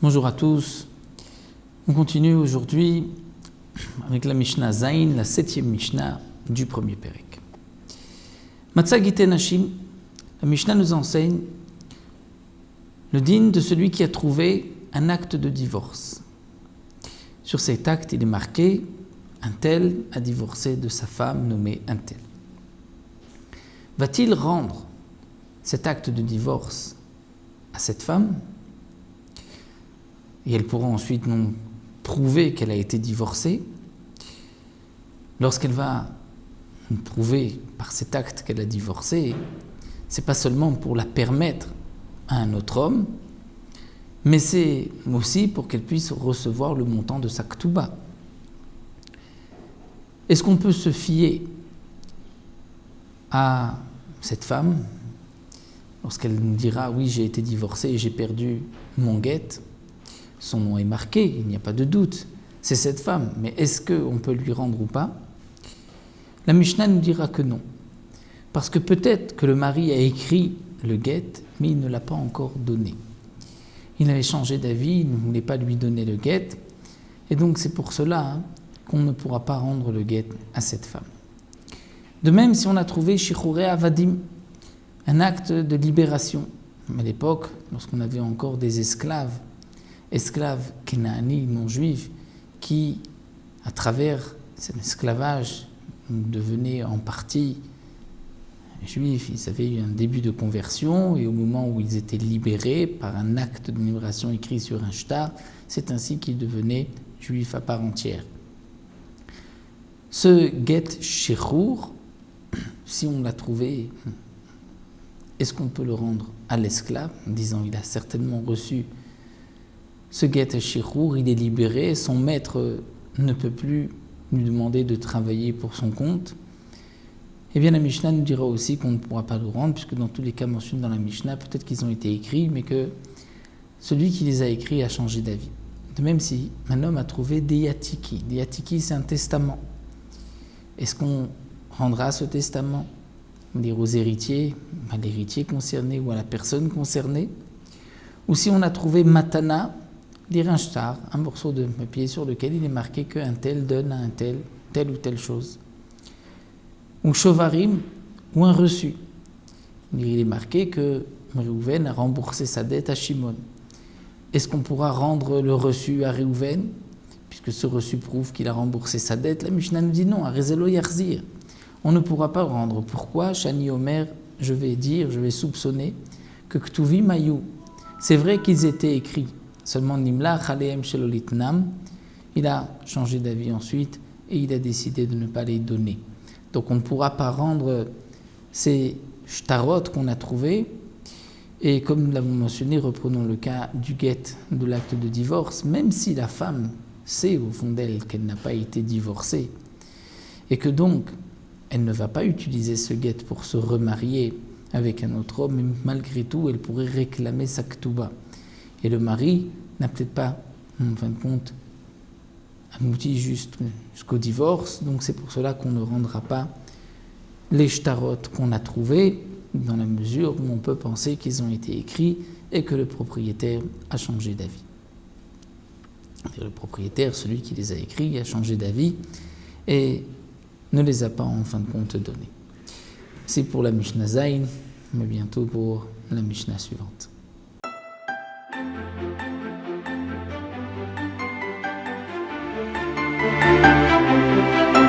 Bonjour à tous. On continue aujourd'hui avec la Mishnah Zayin, la 7e Mishnah du premier Pérek. Matzah Gitei Nashim, la Mishnah nous enseigne le din de celui qui a trouvé un acte de divorce. Sur cet acte, il est marqué un tel a divorcé de sa femme nommée un tel. Va-t-il rendre cet acte de divorce à cette femme ? Et elle pourra ensuite non prouver qu'elle a été divorcée. Lorsqu'elle va prouver par cet acte qu'elle a divorcé, c'est pas seulement pour la permettre à un autre homme, mais c'est aussi pour qu'elle puisse recevoir le montant de sa ktouba. Est-ce qu'on peut se fier à cette femme lorsqu'elle nous dira « Oui, j'ai été divorcée et j'ai perdu mon guet », son nom est marqué, il n'y a pas de doute, c'est cette femme, mais est-ce qu'on peut lui rendre ou pas ? La Mishnah nous dira que non, parce que peut-être que le mari a écrit le guet, mais il ne l'a pas encore donné. Il avait changé d'avis, il ne voulait pas lui donner le guet, et donc c'est pour cela qu'on ne pourra pas rendre le guet à cette femme. De même, si on a trouvé Shichurei Avadim, un acte de libération, à l'époque, lorsqu'on avait encore des esclaves kénaani, non-juifs, qui, à travers cet esclavage, devenaient en partie juifs. Ils avaient eu un début de conversion, et au moment où ils étaient libérés par un acte de libération écrit sur un shtar, c'est ainsi qu'ils devenaient juifs à part entière. Ce get shechur, si on l'a trouvé, est-ce qu'on peut le rendre à l'esclave, en disant il a certainement reçu ce get shechur, il est libéré, son maître ne peut plus lui demander de travailler pour son compte? Eh bien la Mishnah nous dira aussi qu'on ne pourra pas le rendre, puisque dans tous les cas mentionnés dans la Mishnah, peut-être qu'ils ont été écrits, mais que celui qui les a écrits a changé d'avis. De même si un homme a trouvé des yatiki. Des yatiki, c'est un testament. Est-ce qu'on rendra ce testament, dire aux héritiers, à l'héritier concerné ou à la personne concernée? Ou si on a trouvé matana, dire un shtar, un morceau de papier sur lequel il est marqué qu'un tel donne à un tel, telle ou telle chose. Ou shovarim, ou un reçu. Il est marqué que Réhouven a remboursé sa dette à Shimon. Est-ce qu'on pourra rendre le reçu à Réhouven, puisque ce reçu prouve qu'il a remboursé sa dette? La Mishnah nous dit non, à Rezelo Yarzir. On ne pourra pas rendre. Pourquoi? Shani Omer, je vais soupçonner que Ktuvi Mayou. C'est vrai qu'ils étaient écrits. Seulement Nimla Chaleem Shelolitnam, il a changé d'avis ensuite et il a décidé de ne pas les donner. Donc on ne pourra pas rendre ces shtarot qu'on a trouvés. Et comme nous l'avons mentionné, reprenons le cas du guet, de l'acte de divorce, même si la femme sait au fond d'elle qu'elle n'a pas été divorcée et que donc elle ne va pas utiliser ce guet pour se remarier avec un autre homme, mais malgré tout elle pourrait réclamer sa ktouba. Et le mari n'a peut-être pas, en fin de compte, abouti jusqu'au divorce, donc c'est pour cela qu'on ne rendra pas les shtarot qu'on a trouvés, dans la mesure où on peut penser qu'ils ont été écrits et que le propriétaire a changé d'avis. Le propriétaire, celui qui les a écrits, a changé d'avis et ne les a pas en fin de compte donnés. C'est pour la Mishnah Zayin, mais bientôt pour la Mishnah suivante.